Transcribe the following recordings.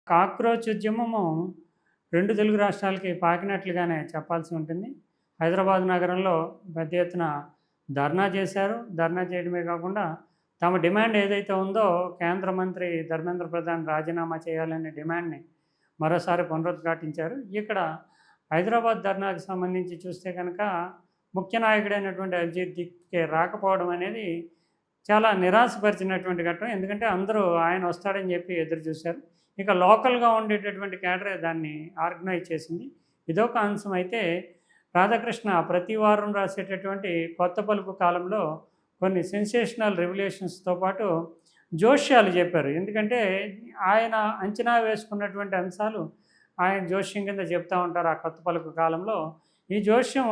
Cockroach ఉద్యమము 2 తెలుగు రాష్ట్రాలకి పాకినట్లుగానే చెప్పాల్సి ఉంటుంది. హైదరాబాద్ నగరంలో పెద్ద ఎత్తున ధర్నా చేశారు. ధర్నా చేయడమే కాకుండా తమ డిమాండ్ ఏదైతే ఉందో కేంద్ర మంత్రి ధర్మేంద్ర ప్రధాన్ రాజీనామా చేయాలనే డిమాండ్‌ని మరోసారి పునరుద్ఘాటించారు. ఇక్కడ హైదరాబాద్ ధర్నాకు సంబంధించి చూస్తే కనుక ముఖ్య నాయకుడైనటువంటి అభిజిత్ దిక్కే రాకపోవడం అనేది చాలా నిరాశపరిచినటువంటి ఘట్టం. ఎందుకంటే అందరూ ఆయన వస్తాడని చెప్పి ఎదురు చూశారు. ఇక లోకల్‌గా ఉండేటటువంటి క్యాడరే దాన్ని ఆర్గనైజ్ చేసింది. ఇదొక అంశం అయితే రాధాకృష్ణ ప్రతి వారం రాసేటటువంటి కొత్త పలుకు కాలంలో కొన్ని సెన్సేషనల్ రివిలేషన్స్‌తో పాటు జోష్యాలు చెప్పారు. ఎందుకంటే ఆయన అంచనా వేసుకున్నటువంటి అంశాలు ఆయన జోష్యం కింద చెప్తా ఉంటారు ఆ కొత్త పలుకు కాలంలో. ఈ జోష్యం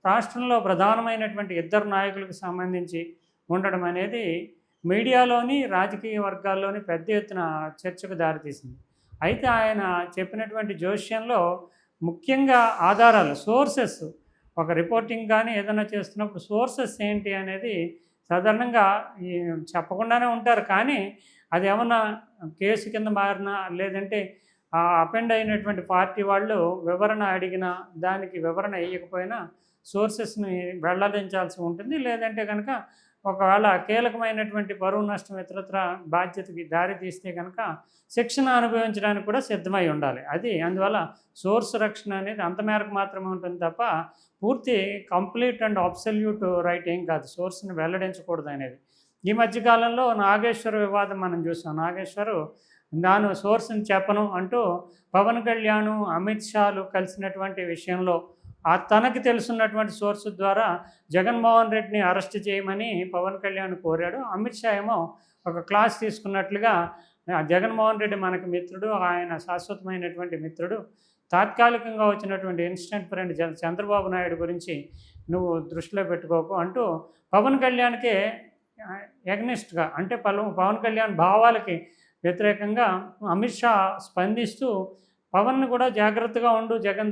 రాష్ట్రంలో ప్రధానమైనటువంటి ఇద్దరు నాయకులకు సంబంధించి ఉండడం అనేది మీడియాలోని రాజకీయ వర్గాల్లోని పెద్ద ఎత్తున చర్చకు దారితీసింది. అయితే ఆయన చెప్పినటువంటి జోష్యంలో ముఖ్యంగా ఆధారాలు సోర్సెస్ ఒక రిపోర్టింగ్ కానీ ఏదైనా చేస్తున్నప్పుడు సోర్సెస్ ఏంటి అనేది సాధారణంగా ఈ చెప్పకుండానే ఉంటారు. కానీ అది ఏమన్నా కేసు కింద మారినా లేదంటే అపెండ్ అయినటువంటి పార్టీ వాళ్ళు వివరణ అడిగినా దానికి వివరణ ఇవ్వకపోయినా సోర్సెస్ని వెల్లడించాల్సి ఉంటుంది. లేదంటే కనుక ఒకవేళ కీలకమైనటువంటి పరువు నష్టం ఇతరత్ర బాధ్యతకి దారి తీస్తే కనుక శిక్షణ అనుభవించడానికి కూడా సిద్ధమై ఉండాలి. అది అందువల్ల సోర్స్ రక్షణ అనేది అంత మేరకు మాత్రమే ఉంటుంది తప్ప పూర్తి కంప్లీట్ అండ్ అబ్సల్యూట్ రైట్ ఏం కాదు. సోర్స్ని వెల్లడించకూడదు అనేది. ఈ మధ్యకాలంలో నాగేశ్వర వివాదం మనం చూసాం. నాగేశ్వరు నాను సోర్స్ని చెప్పను అంటూ పవన్ కళ్యాణ్ అమిత్ షాలు కలిసినటువంటి విషయంలో తనకి తెలుసున్నటువంటి సోర్స్ ద్వారా జగన్మోహన్ రెడ్డిని అరెస్ట్ చేయమని పవన్ కళ్యాణ్ కోరాడు. అమిత్ షా ఏమో ఒక క్లాస్ తీసుకున్నట్లుగా జగన్మోహన్ రెడ్డి మనకు మిత్రుడు, ఆయన శాశ్వతమైనటువంటి మిత్రుడు, తాత్కాలికంగా వచ్చినటువంటి ఇన్స్టెంట్ ఫ్రెండ్ చంద్రబాబు నాయుడు గురించి నువ్వు దృష్టిలో పెట్టుకోకు అంటూ పవన్ కళ్యాణ్కే ఎగ్నెస్ట్గా అంటే పవన్ కళ్యాణ్ భావాలకి వ్యతిరేకంగా అమిత్ షా స్పందిస్తూ పవన్ను కూడా జాగ్రత్తగా ఉండు, జగన్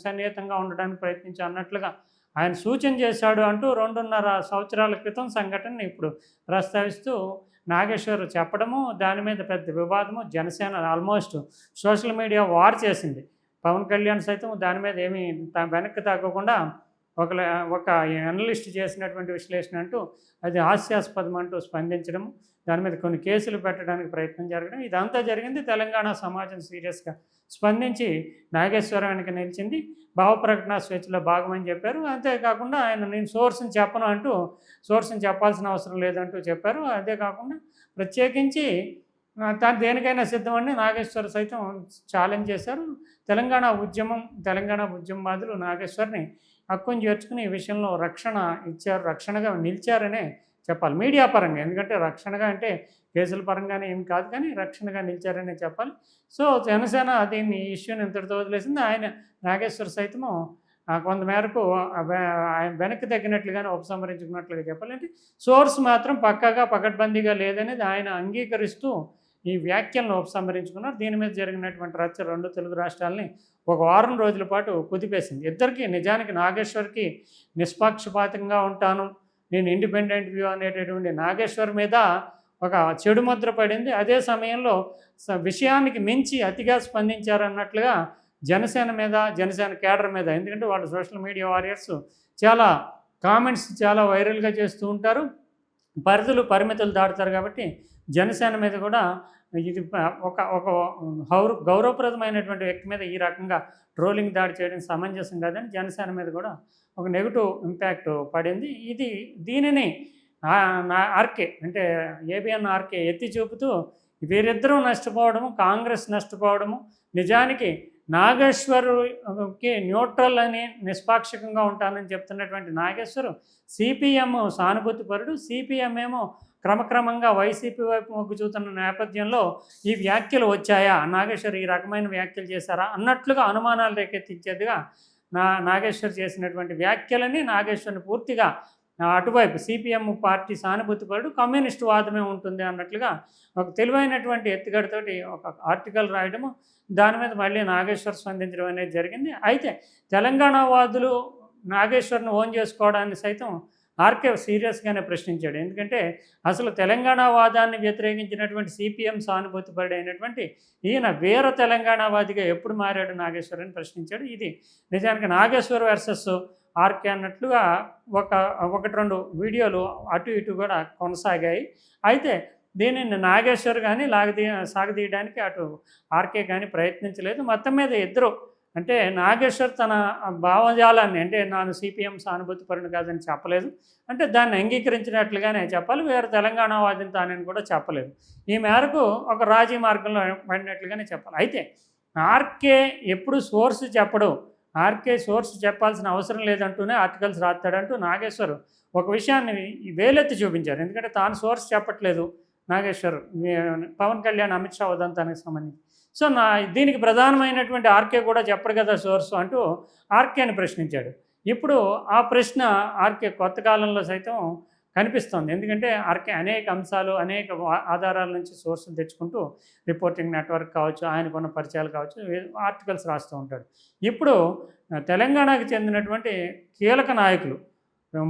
సన్నిహితంగా ఉండడానికి ప్రయత్నించు అన్నట్లుగా ఆయన సూచన చేశాడు అంటూ 2.5 సంవత్సరాల క్రితం సంఘటనని ఇప్పుడు ప్రస్తావిస్తూ నాగేశ్వర్ చెప్పడము, దాని మీద పెద్ద వివాదము, Janasena almost social media war చేసింది. పవన్ కళ్యాణ్ సైతం దాని మీద ఏమీ వెనక్కి తగ్గకుండా ఒక అనలిస్ట్ చేసినటువంటి విశ్లేషణ అంటూ అది హాస్యాస్పదం అంటూ స్పందించడము, దాని మీద కొన్ని కేసులు పెట్టడానికి ప్రయత్నం జరగడం, ఇదంతా జరిగింది. తెలంగాణ సమాజం సీరియస్గా స్పందించి నాగేశ్వరానికి నిలిచింది. భావప్రకటన స్వేచ్ఛలో భాగమని చెప్పారు. అంతేకాకుండా ఆయన నేను సోర్స్ని చెప్పను అంటూ సోర్స్ని చెప్పాల్సిన అవసరం లేదంటూ చెప్పారు. అంతేకాకుండా ప్రత్యేకించి తాను దేనికైనా సిద్ధమని నాగేశ్వర్ సైతం ఛాలెంజ్ చేశారు. తెలంగాణ ఉద్యమవాదులు నాగేశ్వర్ని హక్కును చేర్చుకుని ఈ విషయంలో రక్షణ ఇచ్చారు, రక్షణగా నిలిచారనే చెప్పాలి మీడియా పరంగా. ఎందుకంటే రక్షణగా అంటే కేసుల పరంగానే ఏమి కాదు, కానీ రక్షణగా నిలిచారనే చెప్పాలి. సో జనసేన దీన్ని ఇష్యూని ఇంతటితో వదిలేసింది. ఆయన నాగేశ్వర్ సైతము కొంతమేరకు ఆయన వెనక్కి తగ్గినట్లుగానే ఉపసంహరించుకున్నట్లుగా చెప్పాలి. అంటే సోర్స్ మాత్రం పక్కాగా పకడ్బందీగా లేదనేది ఆయన అంగీకరిస్తూ ఈ వ్యాఖ్యలను ఉపసంహరించుకున్నారు. దీని మీద జరిగినటువంటి రచ్చ 2 తెలుగు రాష్ట్రాలని ఒక వారం రోజుల పాటు కుదిపేసింది. ఇద్దరికి నిజానికి నాగేశ్వర్కి నిష్పక్షపాతంగా ఉంటాను, నేను ఇండిపెండెంట్ వ్యూ అనేటటువంటి నాగేశ్వర్ మీద ఒక చెడు ముద్ర పడింది. అదే సమయంలో విషయానికి మించి అతిగా స్పందించారన్నట్లుగా జనసేన మీద, జనసేన కేడర్ మీద, ఎందుకంటే వాళ్ళు సోషల్ మీడియా వారియర్స్ చాలా కామెంట్స్ చాలా వైరల్గా చేస్తూ ఉంటారు, పరిమితులు దాటుతారు. కాబట్టి జనసేన మీద కూడా ఇది ఒక గౌరవప్రదమైనటువంటి వ్యక్తి మీద ఈ రకంగా ట్రోలింగ్ దాడి చేయడం సమంజసం కాదని జనసేన మీద కూడా ఒక నెగిటివ్ ఇంపాక్ట్ పడింది. దీనిని ఆర్కే అంటే ఏబిఎన్ ఆర్కే ఎత్తి చూపుతూ వీరిద్దరూ నష్టపోవడము, కాంగ్రెస్ నష్టపోవడము, నిజానికి నాగేశ్వరుకి న్యూట్రల్ అని నిష్పాక్షికంగా ఉంటానని చెప్తున్నటువంటి నాగేశ్వరు సిపిఎం సానుభూతిపరుడు, సిపిఎం ఏమో క్రమక్రమంగా వైసీపీ వైపు మొగ్గు చూస్తున్న నేపథ్యంలో ఈ వ్యాఖ్యలు వచ్చాయా, నాగేశ్వర్ ఈ రకమైన వ్యాఖ్యలు చేశారా అన్నట్లుగా అనుమానాలు రేకెత్తించేదిగా నాగేశ్వర్ చేసినటువంటి వ్యాఖ్యలని నాగేశ్వర్ని పూర్తిగా అటువైపు సిపిఎం పార్టీ సానుభూతిపరుడు, కమ్యూనిస్టు వాదమే ఉంటుంది అన్నట్లుగా ఒక తెలివైనటువంటి ఎత్తుగడతోటి ఒక ఆర్టికల్ రాయడము, దాని మీద మళ్ళీ నాగేశ్వర్ స్పందించడం అనేది జరిగింది. అయితే తెలంగాణ వాదులు నాగేశ్వర్ని ఓన్ చేసుకోవడాన్ని సైతం ఆర్కే సీరియస్గానే ప్రశ్నించాడు. ఎందుకంటే అసలు తెలంగాణ వాదాన్ని వ్యతిరేకించినటువంటి సిపిఎం సానుభూతిపరుడైనటువంటి ఈయన వీర తెలంగాణవాదిగా ఎప్పుడు మారాడు నాగేశ్వర్ అని ప్రశ్నించాడు. ఇది నిజానికి నాగేశ్వర్ వర్సెస్ ఆర్కే అన్నట్లుగా ఒకటి రెండు వీడియోలు అటు ఇటు కూడా కొనసాగాయి. అయితే దీనిని నాగేశ్వర్ కానీ సాగదీయడానికి అటు ఆర్కే కానీ ప్రయత్నించలేదు. మొత్తం మీద ఇద్దరు అంటే నాగేశ్వర్ తన భావజాలాన్ని అంటే నాను సిపిఎం సానుభూతిపరుని కాదని చెప్పలేదు, అంటే దాన్ని అంగీకరించినట్లుగానే చెప్పాలి, వేరే తెలంగాణవాదిని తానని కూడా చెప్పలేదు. ఈ మేరకు ఒక రాజీ మార్గంలో పడినట్లుగానే చెప్పాలి. అయితే ఆర్కే ఎప్పుడు సోర్స్ చెప్పడు, ఆర్కే సోర్స్ చెప్పాల్సిన అవసరం లేదంటూనే ఆర్టికల్స్ రాస్తాడంటూ నాగేశ్వర్ ఒక విషయాన్ని వేలెత్తి చూపించారు. ఎందుకంటే తాను సోర్స్ చెప్పట్లేదు నాగేశ్వర్ పవన్ కళ్యాణ్ అమిత్ షా ఉదంతానికి సంబంధించి. సో దీనికి ప్రధానమైనటువంటి ఆర్కే కూడా చెప్పడు కదా సోర్స్ అంటూ ఆర్కేని ప్రశ్నించాడు. ఇప్పుడు ఆ ప్రశ్న ఆర్కే కొత్త కాలంలో సైతం కనిపిస్తోంది. ఎందుకంటే ఆర్కే అనేక అంశాలు అనేక ఆధారాల నుంచి సోర్సులు తెచ్చుకుంటూ రిపోర్టింగ్ నెట్వర్క్ కావచ్చు, ఆయనకున్న పరిచయాలు కావచ్చు, ఆర్టికల్స్ రాస్తూ ఉంటాడు. ఇప్పుడు తెలంగాణకు చెందినటువంటి కీలక నాయకులు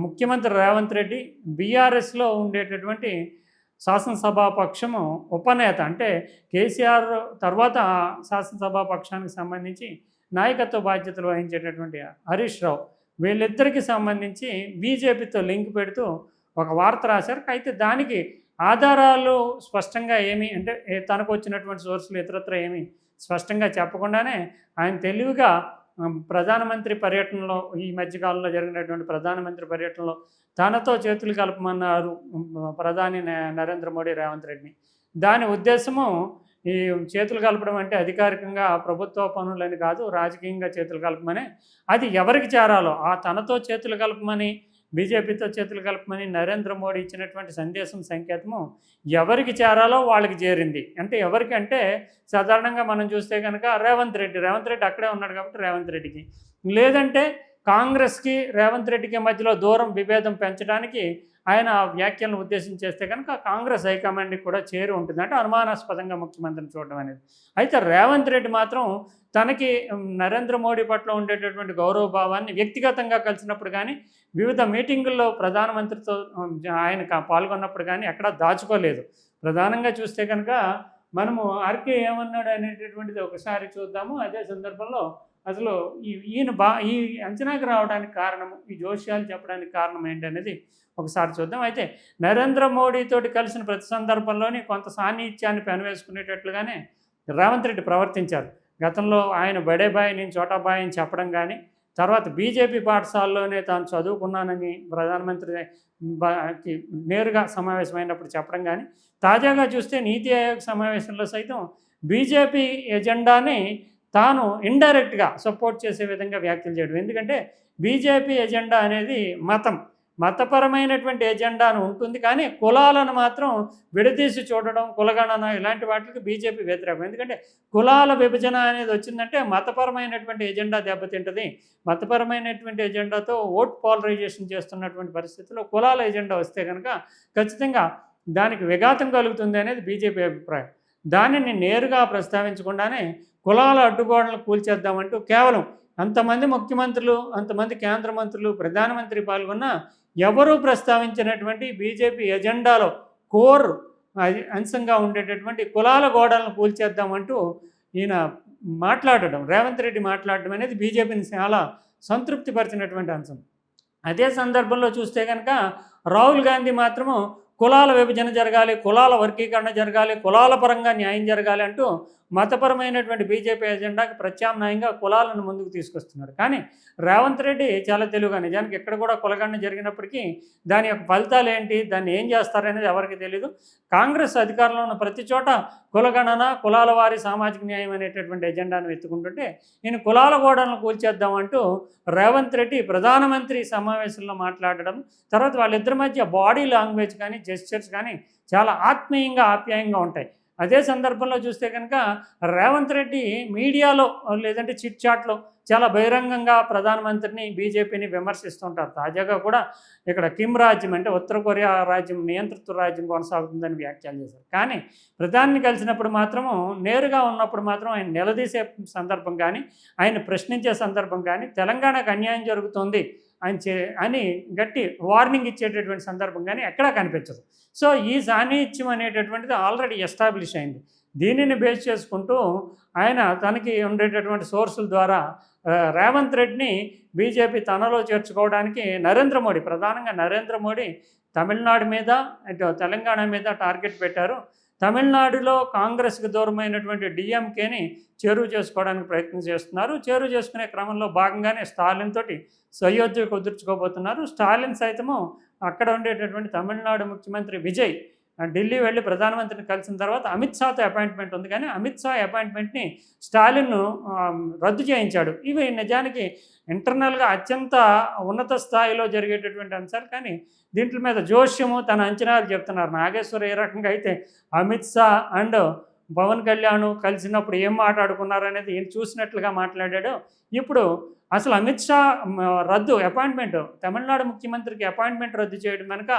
ముఖ్యమంత్రి రేవంత్ రెడ్డి, బీఆర్ఎస్లో ఉండేటటువంటి శాసనసభాపక్షము ఉపనేత అంటే కేసీఆర్ తర్వాత శాసనసభాపక్షానికి సంబంధించి నాయకత్వ బాధ్యతలు వహించేటటువంటి హరీష్ రావు, వీళ్ళిద్దరికీ సంబంధించి బీజేపీతో లింక్ పెడుతూ ఒక వార్త రాశారు. అయితే దానికి ఆధారాలు స్పష్టంగా ఏమి అంటే తనకు వచ్చినటువంటి సోర్సులు ఇతరత్ర ఏమి స్పష్టంగా చెప్పకుండానే ఆయన తెలివిగా ప్రధానమంత్రి పర్యటనలో ఈ మధ్యకాలంలో జరిగినటువంటి ప్రధానమంత్రి పర్యటనలో తనతో చేతులు కలపమన్నారు ప్రధాని నరేంద్ర మోడీ రేవంత్ రెడ్డిని. దాని ఉద్దేశము ఈ చేతులు కలపడం అంటే అధికారికంగా ప్రభుత్వ పనులని కాదు, రాజకీయంగా చేతులు కలపమని, అది ఎవరికి చేరాలో ఆ తనతో చేతులు కలపమని బీజేపీతో చేతులు కలపమని నరేంద్ర మోడీ ఇచ్చినటువంటి సందేశం సంకేతము ఎవరికి చేరాలో వాళ్ళకి చేరింది. అంటే ఎవరికి అంటే సాధారణంగా మనం చూస్తే కనుక రేవంత్ రెడ్డి అక్కడే ఉన్నాడు కాబట్టి రేవంత్ రెడ్డికి, లేదంటే కాంగ్రెస్కి రేవంత్ రెడ్డికి మధ్యలో దూరం విభేదం పెంచడానికి ఆయన వ్యాఖ్యలను ఉద్దేశించి చేస్తే కనుక కాంగ్రెస్ హైకమాండ్కి కూడా చేరి ఉంటుంది. అంటే అనుమానాస్పదంగా ముఖ్యమంత్రిని చూడడం అనేది. అయితే రేవంత్ రెడ్డి మాత్రం తనకి నరేంద్ర మోడీ పట్ల ఉండేటటువంటి గౌరవభావాన్ని వ్యక్తిగతంగా కలిసినప్పుడు కానీ వివిధ మీటింగుల్లో ప్రధానమంత్రితో ఆయన పాల్గొన్నప్పుడు కానీ ఎక్కడా దాచుకోలేదు. ప్రధానంగా చూస్తే కనుక మనము ఆర్కే ఏమన్నాడు అనేటటువంటిది ఒకసారి చూద్దాము. అదే సందర్భంలో అసలు ఈ అంచనాకి రావడానికి కారణము, ఈ జోష్యాలు చెప్పడానికి కారణం ఏంటనేది ఒకసారి చూద్దాం. అయితే నరేంద్ర మోడీతోటి కలిసిన ప్రతి సందర్భంలోని కొంత సాన్నిహిత్యాన్ని పెనవేసుకునేటట్లుగానే రేవంత్ రెడ్డి ప్రవర్తించారు. గతంలో ఆయన బడే బాయ్ నేను చోటా బాయ్ అని చెప్పడం కానీ, తర్వాత బీజేపీ పాఠశాలలోనే తాను చదువుకున్నానని ప్రధానమంత్రికి నేరుగా సమావేశమైనప్పుడు చెప్పడం కానీ, తాజాగా చూస్తే నీతి ఆయోగ్ సమావేశంలో సైతం బీజేపీ ఎజెండాని తాను ఇండైరెక్ట్గా సపోర్ట్ చేసే విధంగా వ్యాఖ్యలు చేయడం. ఎందుకంటే బీజేపీ ఎజెండా అనేది మతపరమైనటువంటి ఎజెండాను ఉంటుంది, కానీ కులాలను మాత్రం విడదీసి చూడడం, కులగణన ఇలాంటి వాటికి బీజేపీ వ్యతిరేకం. ఎందుకంటే కులాల విభజన అనేది వచ్చిందంటే మతపరమైనటువంటి ఎజెండా దెబ్బతింటుంది. మతపరమైనటువంటి ఎజెండాతో ఓట్ పోలరైజేషన్ చేస్తున్నటువంటి పరిస్థితుల్లో కులాల ఎజెండా వస్తే కనుక ఖచ్చితంగా దానికి విఘాతం కలుగుతుంది అనేది బీజేపీ అభిప్రాయం. దానిని నేరుగా ప్రస్తావించకుండానే కులాల అడ్డుగోడలను కూల్చేద్దామంటూ కేవలం అంతమంది ముఖ్యమంత్రులు, అంతమంది కేంద్ర మంత్రులు, ప్రధానమంత్రి పాల్గొన్న ఎవరూ ప్రస్తావించినటువంటి బీజేపీ ఎజెండాలో కోర్ అంశంగా ఉండేటటువంటి కులాల గోడలను కూల్చేద్దామంటూ ఈయన మాట్లాడడం, రేవంత్ రెడ్డి మాట్లాడడం అనేది బీజేపీని చాలా సంతృప్తిపరిచినటువంటి అంశం. అదే సందర్భంలో చూస్తే కనుక రాహుల్ గాంధీ మాత్రము కులాల విభజన జరగాలి, కులాల వర్గీకరణ జరగాలి, కులాల పరంగా న్యాయం జరగాలి అంటూ మతపరమైనటువంటి బీజేపీ ఎజెండాకి ప్రత్యామ్నాయంగా కులాలను ముందుకు తీసుకొస్తున్నారు. కానీ రేవంత్ రెడ్డి చాలా తెలివిగా, నిజానికి ఎక్కడ కూడా కులగణన జరిగినప్పటికీ దాని యొక్క ఫలితాలు ఏంటి, దాన్ని ఏం చేస్తారనేది ఎవరికి తెలియదు. కాంగ్రెస్ అధికారంలో ఉన్న ప్రతి చోట కులగణన, కులాల వారి సామాజిక న్యాయం అనేటటువంటి ఎజెండాను ఎత్తుకుంటుంటే ఈయన కులాల గోడలను కూల్చేద్దామంటూ రేవంత్ రెడ్డి ప్రధానమంత్రి సమావేశంలో మాట్లాడడం, తర్వాత వాళ్ళిద్దరి మధ్య బాడీ లాంగ్వేజ్ కానీ జెస్చర్స్ కానీ చాలా ఆప్యాయంగా ఉంటాయి. అదే సందర్భంలో చూస్తే కనుక రేవంత్ రెడ్డి మీడియాలో లేదంటే చిట్ చాట్లో చాలా బహిరంగంగా ప్రధానమంత్రిని బీజేపీని విమర్శిస్తుంటారు. తాజాగా కూడా ఇక్కడ కిమ్ రాజ్యం అంటే ఉత్తర కొరియా రాజ్యం నియంతృత్వ రాజ్యం కొనసాగుతుందని వ్యాఖ్యలు చేశారు. కానీ ప్రధాని కలిసినప్పుడు మాత్రము నేరుగా ఉన్నప్పుడు మాత్రం ఆయన నిలదీసే సందర్భం కానీ ఆయన ప్రశ్నించే సందర్భం కానీ తెలంగాణకు అన్యాయం జరుగుతుంది అని గట్టి వార్నింగ్ ఇచ్చేటటువంటి సందర్భం కానీ ఎక్కడా కనిపించదు. సో ఈ సాన్నిహిత్యం అనేటటువంటిది ఆల్రెడీ ఎస్టాబ్లిష్ అయింది. దీనిని బేస్ చేసుకుంటూ ఆయన తనకి ఉండేటటువంటి సోర్సుల ద్వారా రేవంత్ రెడ్డిని బీజేపీ తనలో చేర్చుకోవడానికి ప్రధానంగా నరేంద్ర మోడీ తమిళనాడు మీద ఇటు తెలంగాణ మీద టార్గెట్ పెట్టారు. తమిళనాడులో కాంగ్రెస్కి దూరమైనటువంటి డిఎంకేని చేరువ చేసుకోవడానికి ప్రయత్నం చేస్తున్నారు. చేరువ చేసుకునే క్రమంలో భాగంగానే స్టాలిన్ తోటి సయోధ్య కుదుర్చుకోబోతున్నారు. స్టాలిన్ సైతము అక్కడ ఉండేటటువంటి తమిళనాడు ముఖ్యమంత్రి విజయ్ ఢిల్లీ వెళ్ళి ప్రధానమంత్రిని కలిసిన తర్వాత అమిత్ షాతో అపాయింట్మెంట్ ఉంది, కానీ అమిత్ షా అపాయింట్మెంట్ని స్టాలిన్ రద్దు చేయించాడు. ఇవి నిజానికి ఇంటర్నల్గా అత్యంత ఉన్నత స్థాయిలో జరిగేటటువంటి అంశాలు, కానీ దీంట్ల మీద జోష్యము తన అంచనాలు చెప్తున్నారు. నాగేశ్వర ఏ రకంగా అయితే అమిత్ షా అండ్ పవన్ కళ్యాణ్ కలిసినప్పుడు ఏం మాట్లాడుకున్నారు అనేది ఈయన చూసినట్లుగా మాట్లాడాడు. ఇప్పుడు అసలు అమిత్ షా అపాయింట్మెంట్ తమిళనాడు ముఖ్యమంత్రికి అపాయింట్మెంట్ రద్దు చేయడం కనుక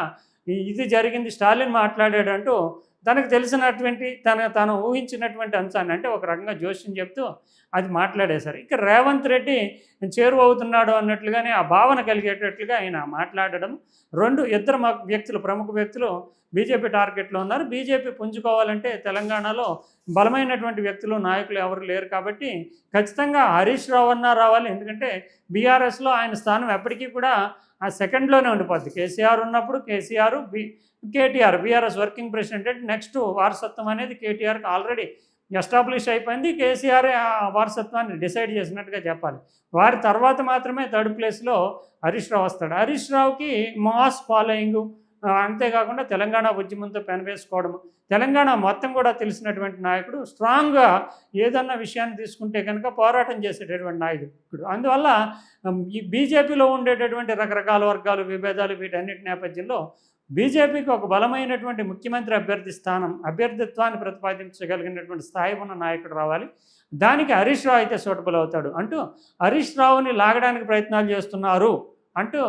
ఇది జరిగింది, స్టాలిన్ మాట్లాడాడు అంటూ తనకు తెలిసినటువంటి తాను ఊహించినటువంటి అంశాన్ని అంటే ఒక రకంగా జోష్యం చెప్తూ అది మాట్లాడేశారు. ఇక రేవంత్ రెడ్డి చేరువవుతున్నాడు అన్నట్లుగానే ఆ భావన కలిగేటట్లుగా ఆయన మాట్లాడడం. ఇద్దరు ప్రముఖ వ్యక్తులు బీజేపీ టార్గెట్లో ఉన్నారు. బీజేపీ పుంజుకోవాలంటే తెలంగాణలో బలమైనటువంటి వ్యక్తులు నాయకులు ఎవరు లేరు కాబట్టి ఖచ్చితంగా హరీష్ రావు అన్నా రావాలి. ఎందుకంటే బీఆర్ఎస్లో ఆయన స్థానం ఎప్పటికీ కూడా ఆ సెకండ్లోనే ఉండిపోద్ది. కేసీఆర్ ఉన్నప్పుడు KTR BRS working president, next వారసత్వం అనేది కేటీఆర్కి ఆల్రెడీ ఎస్టాబ్లిష్ అయిపోయింది. కేసీఆర్ ఆ వారసత్వాన్ని డిసైడ్ చేసినట్టుగా చెప్పాలి. వారి తర్వాత మాత్రమే థర్డ్ ప్లేస్లో హరీష్ రావు వస్తాడు. హరీష్ రావుకి మాస్ ఫాలోయింగ్, అంతేకాకుండా తెలంగాణ ఉద్యమంతో పెనవేసుకోవడం, తెలంగాణ మొత్తం కూడా తెలిసినటువంటి నాయకుడు, స్ట్రాంగ్గా ఏదన్నా విషయాన్ని తీసుకుంటే కనుక పోరాటం చేసేటటువంటి నాయకుడు. అందువల్ల ఈ బీజేపీలో ఉండేటటువంటి రకరకాల వర్గాలు, విభేదాలు, వీటన్నిటి నేపథ్యంలో బీజేపీకి ఒక బలమైనటువంటి ముఖ్యమంత్రి అభ్యర్థిత్వాన్ని ప్రతిపాదించగలిగినటువంటి స్థాయి ఉన్న నాయకుడు రావాలి. దానికి హరీష్ రావు అయితే సూటబుల్ అవుతాడు అంటూ హరీష్ రావుని లాగడానికి ప్రయత్నాలు చేస్తున్నారు అంటూ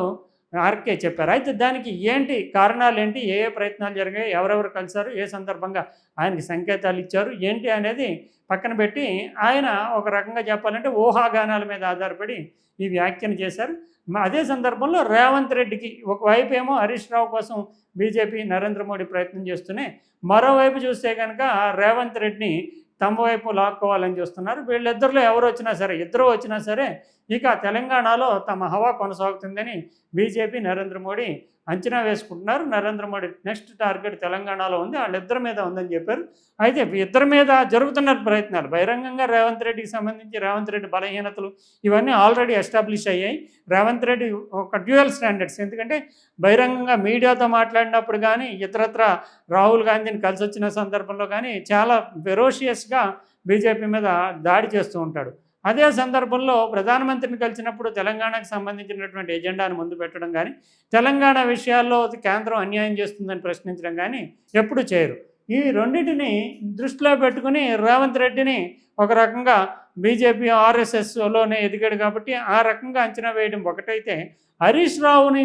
ఆర్కే చెప్పారు. అయితే దానికి కారణాలు ఏంటి, ఏ ప్రయత్నాలు జరిగాయి, ఎవరెవరు కలిశారు, ఏ సందర్భంగా ఆయనకి సంకేతాలు ఇచ్చారు ఏంటి అనేది పక్కన పెట్టి ఆయన ఒక రకంగా చెప్పాలంటే ఊహాగానాల మీద ఆధారపడి ఈ వ్యాఖ్యను చేశారు. అదే సందర్భంలో రేవంత్ రెడ్డికి ఒకవైపు ఏమో హరీష్ రావు కోసం బీజేపీ నరేంద్ర మోడీ ప్రయత్నం చేస్తూనే, మరోవైపు చూస్తే కనుక రేవంత్ రెడ్డిని తమ వైపు లాక్కోవాలని చూస్తున్నారు. వీళ్ళిద్దరిలో ఇద్దరు వచ్చినా సరే ఇక తెలంగాణలో తమ హవా కొనసాగుతుందని బీజేపీ నరేంద్ర మోడీ అంచనా వేసుకుంటున్నారు. నరేంద్ర మోడీ నెక్స్ట్ టార్గెట్ తెలంగాణలో ఉంది, వాళ్ళిద్దరి మీద ఉందని చెప్పారు. అయితే ఇద్దరి మీద జరుగుతున్న ప్రయత్నాలు బహిరంగంగా రేవంత్ రెడ్డి బలహీనతలు ఇవన్నీ ఆల్రెడీ ఎస్టాబ్లిష్ అయ్యాయి. రేవంత్ రెడ్డి ఒక డ్యూయల్ స్టాండర్డ్స్, ఎందుకంటే బహిరంగంగా మీడియాతో మాట్లాడినప్పుడు కానీ ఇతరత్ర రాహుల్ గాంధీని కలిసి వచ్చిన సందర్భంలో కానీ చాలా ఫెరోషియస్గా బీజేపీ మీద దాడి చేస్తూ ఉంటాడు. అదే సందర్భంలో ప్రధానమంత్రిని కలిసినప్పుడు తెలంగాణకు సంబంధించినటువంటి ఎజెండాను ముందు పెట్టడం కానీ, తెలంగాణ విషయాల్లో కేంద్రం అన్యాయం చేస్తుందని ప్రశ్నించడం కానీ ఎప్పుడు చేయరు. ఈ రెండింటిని దృష్టిలో పెట్టుకుని రేవంత్ రెడ్డిని ఒక రకంగా బీజేపీ ఆర్ఎస్ఎస్లోనే ఎదిగాడు కాబట్టి ఆ రకంగా అంచనా వేయడం ఒకటైతే, హరీష్ రావుని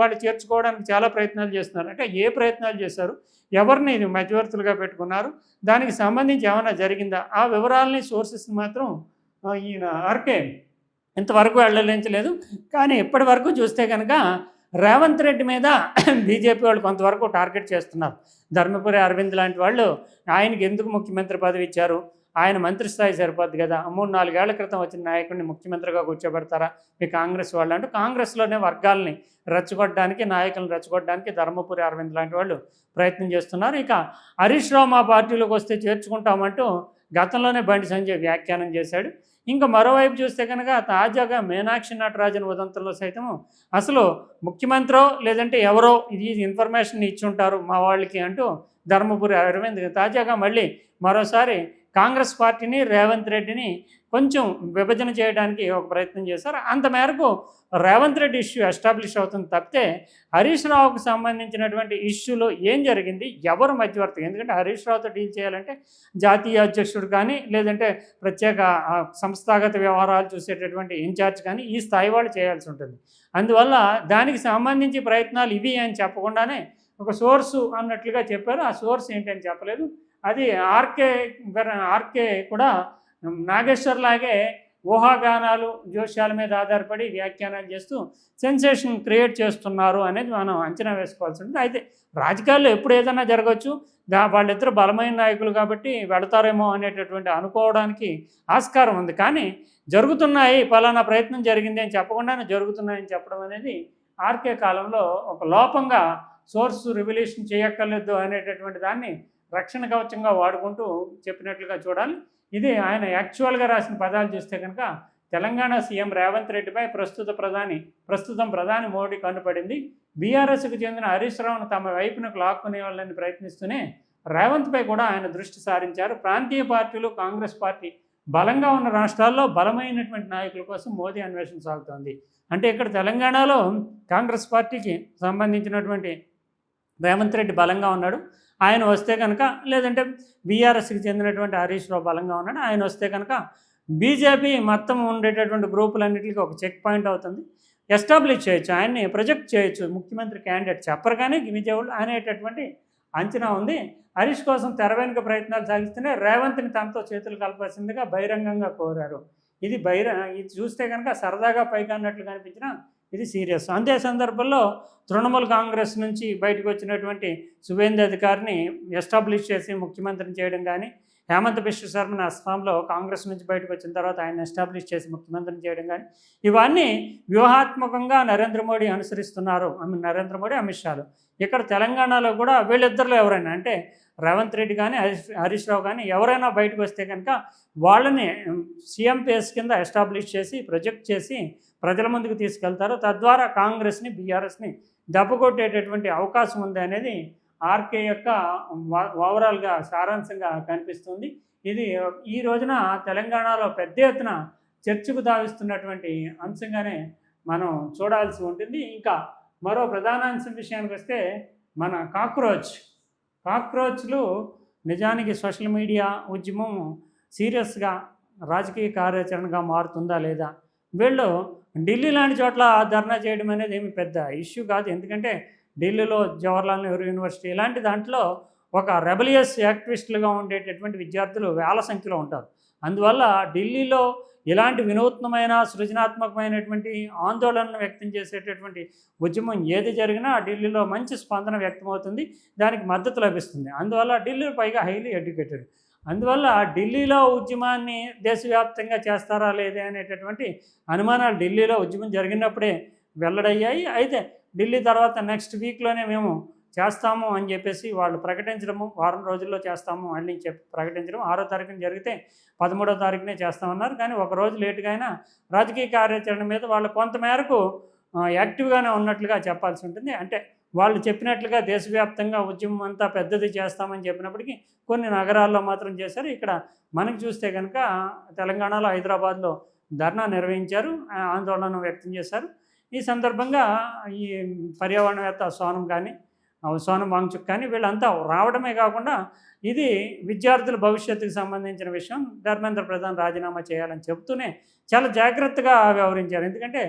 వాళ్ళు చేర్చుకోవడానికి చాలా ప్రయత్నాలు చేస్తున్నారు. అంటే ఏ ప్రయత్నాలు చేశారు, ఎవరిని మధ్యవర్తులుగా పెట్టుకున్నారు, దానికి సంబంధించి ఏమైనా జరిగిందా, ఆ వివరాలని సోర్సెస్ మాత్రం ఈయన ఆర్కే ఇంతవరకు వెళ్ళలించలేదు. కానీ ఇప్పటి వరకు చూస్తే కనుక రేవంత్ రెడ్డి మీద బీజేపీ వాళ్ళు కొంతవరకు టార్గెట్ చేస్తున్నారు. ధర్మపురి అరవింద్ లాంటి వాళ్ళు ఆయనకి ఎందుకు ముఖ్యమంత్రి పదవి ఇచ్చారు, ఆయన మంత్రి స్థాయి సరిపోద్ది కదా, 3-4 ఏళ్ల క్రితం వచ్చిన నాయకుడిని ముఖ్యమంత్రిగా కూర్చోబెడతారా మీ కాంగ్రెస్ వాళ్ళు అంటూ కాంగ్రెస్లోనే వర్గాల్ని రెచ్చగొట్టడానికి, నాయకులను రెచ్చగొట్టడానికి ధర్మపురి అరవింద్ లాంటి వాళ్ళు ప్రయత్నం చేస్తున్నారు. ఇక హరీష్ రావు మా పార్టీలోకి వస్తే చేర్చుకుంటామంటూ గతంలోనే బండి సంజయ్ వ్యాఖ్యానం చేశాడు. ఇంకా మరోవైపు చూస్తే కనుక తాజాగా మీనాక్షి నటరాజన్ ఉదంతంలో సైతము అసలు ముఖ్యమంత్రో లేదంటే ఎవరో ఇది ఇన్ఫర్మేషన్ ఇచ్చుంటారు మా వాళ్ళకి అంటూ ధర్మపురి అరవింద్ తాజాగా మళ్ళీ మరోసారి కాంగ్రెస్ పార్టీని, రేవంత్ రెడ్డిని కొంచెం విభజన చేయడానికి ఒక ప్రయత్నం చేశారు. అంత మేరకు రేవంత్ రెడ్డి ఇష్యూ ఎస్టాబ్లిష్ అవుతుంది తప్పితే హరీష్ రావుకు సంబంధించినటువంటి ఇష్యూలో ఏం జరిగింది, ఎవరు మధ్యవర్తి, ఎందుకంటే హరీష్ రావుతో డీల్ చేయాలంటే జాతీయ అధ్యక్షుడు కానీ లేదంటే ప్రత్యేక సంస్థాగత వ్యవహారాలు చూసేటటువంటి ఇన్ఛార్జ్ కానీ ఈ స్థాయి వాళ్ళు చేయాల్సి ఉంటుంది. అందువల్ల దానికి సంబంధించి ప్రయత్నాలు ఇవి అని చెప్పకుండానే ఒక సోర్సు అన్నట్లుగా చెప్పారు. ఆ సోర్స్ ఏంటని చెప్పలేదు. అది ఆర్కే కూడా నాగేశ్వర్ లాగే ఊహాగానాలు జోష్యాల మీద ఆధారపడి వ్యాఖ్యానాలు చేస్తూ సెన్సేషన్ క్రియేట్ చేస్తున్నారు అనేది మనం అంచనా వేసుకోవాల్సి ఉంటుంది. అయితే రాజకీయాల్లో ఎప్పుడు ఏదైనా జరగవచ్చు. వాళ్ళిద్దరు బలమైన నాయకులు కాబట్టి వెళతారేమో అనేటటువంటి అనుకోవడానికి ఆస్కారం ఉంది. కానీ జరుగుతున్నాయి, పలానా ప్రయత్నం జరిగింది అని చెప్పకుండానే జరుగుతున్నాయని చెప్పడం అనేది ఆర్కే కాలంలో ఒక లోపంగా సోర్స్ రివల్యూషన్ చేయక్కర్లేదు అనేటటువంటి దాన్ని రక్షణ కవచంగా వాడుకుంటూ చెప్పినట్లుగా చూడాలి. ఇది ఆయన యాక్చువల్గా రాసిన పదాలు చూస్తే కనుక తెలంగాణ సీఎం రేవంత్ రెడ్డిపై ప్రస్తుతం ప్రధాని మోడీ కన్నుపడింది. బీఆర్ఎస్కు చెందిన హరీష్ రావును తమ వైపునకు లాక్కునే వాళ్ళని ప్రయత్నిస్తూనే రేవంత్పై కూడా ఆయన దృష్టి సారించారు. ప్రాంతీయ పార్టీలు, కాంగ్రెస్ పార్టీ బలంగా ఉన్న రాష్ట్రాల్లో బలమైనటువంటి నాయకుల కోసం మోదీ అన్వేషణ సాగుతోంది. అంటే ఇక్కడ తెలంగాణలో కాంగ్రెస్ పార్టీకి సంబంధించినటువంటి రేవంత్ రెడ్డి బలంగా ఉన్నాడు. ఆయన వస్తే కనుక, లేదంటే బీఆర్ఎస్కి చెందినటువంటి హరీష్ రావు బలంగా ఉన్నాడు. ఆయన వస్తే కనుక బీజేపీ మొత్తం ఉండేటటువంటి గ్రూపులన్నింటికి ఒక చెక్ పాయింట్ అవుతుంది. ఎస్టాబ్లిష్ చేయొచ్చు, ఆయన్ని ప్రొజెక్ట్ చేయొచ్చు. ముఖ్యమంత్రి క్యాండిడేట్ చెప్పరుగానే విజయవాడ అనేటటువంటి అంచనా ఉంది. హరీష్ కోసం తెర వెనుక ప్రయత్నాలు సాగిస్తూనే రేవంత్ని తనతో చేతులు కలపాల్సిందిగా బహిరంగంగా కోరారు. ఇది చూస్తే కనుక సరదాగా పైగా అన్నట్లు కనిపించినా ఇది సీరియస్. అంతే సందర్భంలో తృణమూల్ కాంగ్రెస్ నుంచి బయటకు వచ్చినటువంటి సువేందు అధికారిని ఎస్టాబ్లిష్ చేసి ముఖ్యమంత్రిని చేయడం కానీ, హేమంత్ బిశ్వ శర్మని అస్సాంలో కాంగ్రెస్ నుంచి బయటకు వచ్చిన తర్వాత ఆయన ఎస్టాబ్లిష్ చేసి ముఖ్యమంత్రిని చేయడం కానీ, ఇవన్నీ వ్యూహాత్మకంగా నరేంద్ర మోడీ అనుసరిస్తున్నారు. నరేంద్ర మోడీ, అమిత్ షాలు. ఇక్కడ తెలంగాణలో కూడా వీళ్ళిద్దరిలో ఎవరైనా, అంటే రేవంత్ రెడ్డి కానీ హరీష్ రావు కానీ ఎవరైనా బయటకు వస్తే కనుక వాళ్ళని సీఎం పేస్ కింద ఎస్టాబ్లిష్ చేసి ప్రొజెక్ట్ చేసి ప్రజల ముందుకు తీసుకెళ్తారు. తద్వారా కాంగ్రెస్ని, బీఆర్ఎస్ని దెబ్బకొట్టేటటువంటి అవకాశం ఉంది అనేది ఆర్కే యొక్క ఓవరాల్గా సారాంశంగా కనిపిస్తుంది. ఇది ఈ రోజున తెలంగాణలో పెద్ద ఎత్తున చర్చకు తావిస్తున్నటువంటి అంశంగానే మనం చూడాల్సి ఉంటుంది. ఇంకా మరో ప్రధాన అంశం విషయానికి వస్తే మన కాక్రోచ్లు నిజానికి సోషల్ మీడియా ఉద్యమం సీరియస్గా రాజకీయ కార్యాచరణగా మారుతుందా లేదా? వీళ్ళు ఢిల్లీ లాంటి చోట్ల ధర్నా చేయడం అనేది ఏమి పెద్ద ఇష్యూ కాదు. ఎందుకంటే ఢిల్లీలో జవహర్లాల్ నెహ్రూ యూనివర్సిటీ ఇలాంటి దాంట్లో ఒక రెబలియస్ యాక్టివిస్టులుగా ఉండేటటువంటి విద్యార్థులు వేల సంఖ్యలో ఉంటారు. అందువల్ల ఢిల్లీలో ఇలాంటి వినూత్నమైన సృజనాత్మకమైనటువంటి ఆందోళనను వ్యక్తం చేసేటటువంటి ఉద్యమం ఏది జరిగినా ఢిల్లీలో మంచి స్పందన వ్యక్తమవుతుంది, దానికి మద్దతు లభిస్తుంది. అందువల్ల ఢిల్లీ పైగా హైలీ ఎడ్యుకేటెడ్. అందువల్ల ఢిల్లీలో ఉద్యమాన్ని దేశవ్యాప్తంగా చేస్తారా లేదే అనేటటువంటి అనుమానాలు ఢిల్లీలో ఉద్యమం జరిగినప్పుడే వెల్లడయ్యాయి. అయితే ఢిల్లీ తర్వాత నెక్స్ట్ వీక్లోనే మేము చేస్తాము అని చెప్పేసి వాళ్ళు ప్రకటించడము, వారం రోజుల్లో చేస్తాము అని ప్రకటించడం, 6వ తారీఖున జరిగితే 13వ తారీఖునే చేస్తామన్నారు. కానీ ఒకరోజు లేటుగా అయినా రాజకీయ కార్యాచరణ మీద వాళ్ళు కొంతమేరకు యాక్టివ్గానే ఉన్నట్లుగా చెప్పాల్సి ఉంటుంది. అంటే వాళ్ళు చెప్పినట్లుగా దేశవ్యాప్తంగా ఉద్యమం అంతా పెద్దది చేస్తామని చెప్పినప్పటికీ కొన్ని నగరాల్లో మాత్రం చేశారు. ఇక్కడ మనకి చూస్తే కనుక తెలంగాణలో హైదరాబాద్లో ధర్నా నిర్వహించారు, ఆందోళన వ్యక్తం చేశారు. ఈ సందర్భంగా ఈ పర్యావరణవేత్త సోనం వాంగ్చుక్ కానీ వీళ్ళంతా రావడమే కాకుండా ఇది విద్యార్థుల భవిష్యత్తుకు సంబంధించిన విషయం, ధర్మేంద్ర ప్రధాన్ రాజీనామా చేయాలని చెబుతూనే చాలా జాగ్రత్తగా వ్యవహరించారు. ఎందుకంటే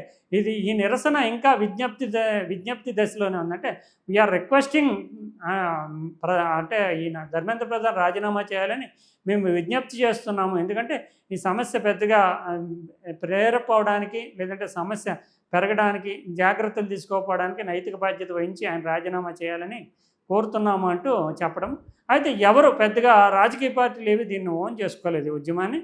ఈ నిరసన ఇంకా విజ్ఞప్తి దశలోనే ఉంది. అంటే వీఆర్ రిక్వెస్టింగ్, అంటే ఈయన ధర్మేంద్ర ప్రధాన్ రాజీనామా చేయాలని మేము విజ్ఞప్తి చేస్తున్నాము. ఎందుకంటే ఈ సమస్య పెద్దగా ప్రేరేపవడానికి, లేదంటే సమస్య పెరగడానికి, జాగ్రత్తలు తీసుకోకపోవడానికి నైతిక బాధ్యత వహించి ఆయన రాజీనామా చేయాలని కోరుతున్నాము అంటూ చెప్పడం. అయితే ఎవరు పెద్దగా రాజకీయ పార్టీలు ఏవి దీన్ని ఓన్ చేసుకోలేదు ఉద్యమాన్ని.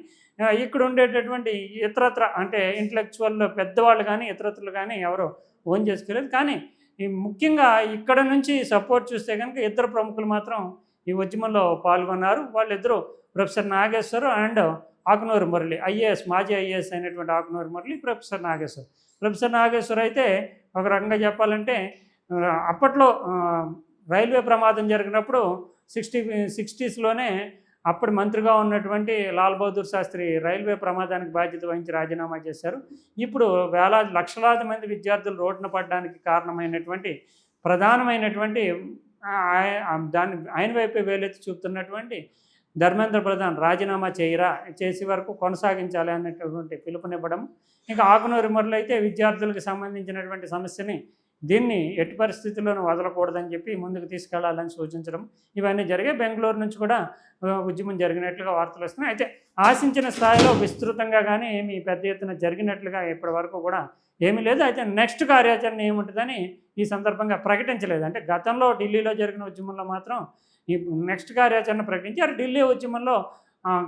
ఇక్కడ ఉండేటటువంటి ఇతరత్ర అంటే ఇంటలెక్చువల్ పెద్దవాళ్ళు కానీ ఇతరత్రులు కానీ ఎవరు ఓన్ చేసుకోలేదు. కానీ ముఖ్యంగా ఇక్కడ నుంచి సపోర్ట్ చూస్తే కనుక ఇద్దరు ప్రముఖులు మాత్రం ఈ ఉద్యమంలో పాల్గొన్నారు. వాళ్ళిద్దరూ ప్రొఫెసర్ నాగేశ్వర్ అండ్ ఆకునూరి మురళి, మాజీ ఐఏఎస్ అయినటువంటి ఆకునూరి మురళి, ప్రొఫెసర్ నాగేశ్వర్ అయితే ఒక రకంగా చెప్పాలంటే అప్పట్లో రైల్వే ప్రమాదం జరిగినప్పుడు 60స్లోనే అప్పుడు మంత్రిగా ఉన్నటువంటి లాల్ బహదూర్ శాస్త్రి రైల్వే ప్రమాదానికి బాధ్యత వహించి రాజీనామా చేశారు. ఇప్పుడు లక్షలాది మంది విద్యార్థులు రోడ్డున పడడానికి కారణమైనటువంటి ప్రధానమైనటువంటి ఆయన వైపే వేలెత్తి చూపుతున్నటువంటి ధర్మేంద్ర ప్రధాన్ రాజీనామా చేసి వరకు కొనసాగించాలి అనేటటువంటి పిలుపునివ్వడం. ఇంకా ఆకునూరి మురళి అయితే విద్యార్థులకు సంబంధించినటువంటి సమస్యని దీన్ని ఎట్టి పరిస్థితుల్లోనూ వదలకూడదని చెప్పి ముందుకు తీసుకెళ్లాలని సూచించడం ఇవన్నీ జరిగాయి. బెంగళూరు నుంచి కూడా ఉద్యమం జరిగినట్లుగా వార్తలు వస్తున్నాయి. అయితే ఆశించిన స్థాయిలో విస్తృతంగా కానీ ఏమి పెద్ద ఎత్తున జరిగినట్లుగా ఇప్పటి వరకు కూడా ఏమీ లేదు. అయితే నెక్స్ట్ కార్యాచరణ ఏముంటుందని ఈ సందర్భంగా ప్రకటించలేదు. అంటే గతంలో ఢిల్లీలో జరిగిన ఉద్యమంలో మాత్రం ఈ నెక్స్ట్ కార్యాచరణ ప్రకటించారు. ఢిల్లీ ఉద్యమంలో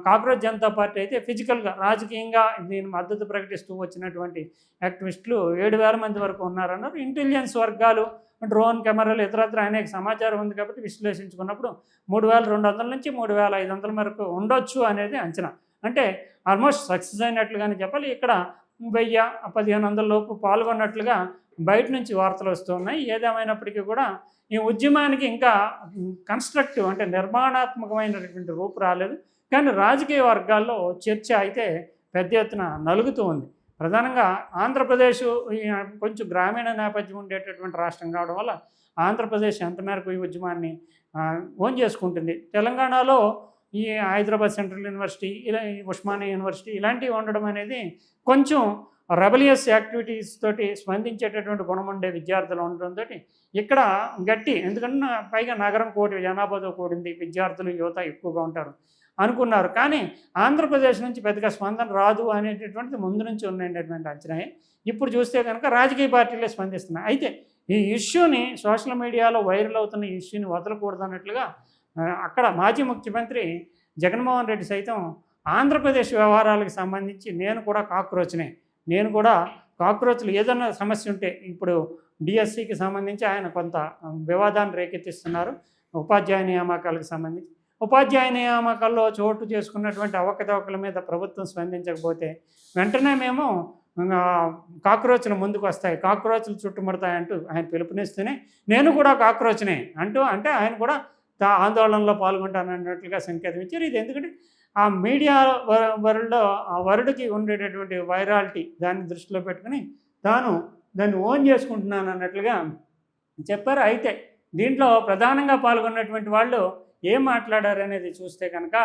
కాక్రోచ్ జనతా పార్టీ అయితే ఫిజికల్గా రాజకీయంగా దీని మద్దతు ప్రకటిస్తూ వచ్చినటువంటి యాక్టివిస్టులు 7,000 మంది వరకు ఉన్నారన్నారు. ఇంటెలిజెన్స్ వర్గాలు, డ్రోన్ కెమెరాలు, ఇతరత్ర అనేక సమాచారం ఉంది కాబట్టి విశ్లేషించుకున్నప్పుడు 3,200 నుంచి 3,500 వరకు ఉండొచ్చు అనేది అంచనా. అంటే ఆల్మోస్ట్ సక్సెస్ అయినట్లుగానే చెప్పాలి. ఇక్కడ 1,000-1,500 లోపు పాల్గొన్నట్లుగా బయట నుంచి వార్తలు వస్తున్నాయి. ఏదేమైనప్పటికీ కూడా ఈ ఉద్యమానికి ఇంకా కన్స్ట్రక్టివ్ అంటే నిర్మాణాత్మకమైనటువంటి రూపు రాలేదు. కానీ రాజకీయ వర్గాల్లో చర్చ అయితే పెద్ద ఎత్తున నలుగుతూ ఉంది. ప్రధానంగా ఆంధ్రప్రదేశ్ కొంచెం గ్రామీణ నేపథ్యం ఉండేటటువంటి రాష్ట్రం కావడం వల్ల ఆంధ్రప్రదేశ్ ఎంత మేరకు ఈ ఉద్యమాన్ని ఓన్ చేసుకుంటుంది. తెలంగాణలో ఈ హైదరాబాద్ సెంట్రల్ యూనివర్సిటీ, ఇలా ఉస్మానియా యూనివర్సిటీ ఇలాంటివి ఉండడం అనేది కొంచెం రెబలియస్ యాక్టివిటీస్ తోటి స్పందించేటటువంటి గుణం ఉండే విద్యార్థులు ఉండడంతో ఇక్కడ గట్టి, ఎందుకంటే పైగా నగరం కోటి జనాభాతో కూడింది, విద్యార్థులు యువత ఎక్కువగా ఉంటారు అనుకున్నారు. కానీ ఆంధ్రప్రదేశ్ నుంచి పెద్దగా స్పందన రాదు అనేటటువంటిది ముందు నుంచి ఉండేటటువంటి అంచనాయే. ఇప్పుడు చూస్తే కనుక రాజకీయ పార్టీలే స్పందిస్తున్నాయి. అయితే ఈ ఇష్యూని సోషల్ మీడియాలో వైరల్ అవుతున్న ఈ ఇష్యూని వదలకూడదు అన్నట్లుగా అక్కడ మాజీ ముఖ్యమంత్రి జగన్మోహన్ రెడ్డి సైతం ఆంధ్రప్రదేశ్ వ్యవహారాలకు సంబంధించి నేను కూడా కాక్రోచ్లు ఏదన్నా సమస్య ఉంటే ఇప్పుడు డిఎస్సికి సంబంధించి ఆయన కొంత వివాదాన్ని రేకెత్తిస్తున్నారు. ఉపాధ్యాయ నియామకాలకు సంబంధించి ఉపాధ్యాయ నియామకాల్లో చోటు చేసుకున్నటువంటి అవకతవకల మీద ప్రభుత్వం స్పందించకపోతే వెంటనే మేము కాక్రోచ్లు ముందుకు వస్తాయి, కాక్రోచ్లు చుట్టుముడతాయంటూ ఆయన పిలుపునిస్తూనే నేను కూడా కాక్రోచ్నే అంటే ఆయన కూడా ఆందోళనలో పాల్గొంటానన్నట్లుగా సంకేతం ఇచ్చారు. ఇది ఎందుకంటే ఆ మీడియా వరల్డ్లో ఆ వర్డ్కి ఉండేటటువంటి వైరాలిటీ దాన్ని దృష్టిలో పెట్టుకుని దాన్ని ఓన్ చేసుకుంటున్నాను అన్నట్లుగా చెప్పారు. అయితే దీంట్లో ప్రధానంగా పాల్గొన్నటువంటి వాళ్ళు ఏం మాట్లాడారు అనేది చూస్తే కనుక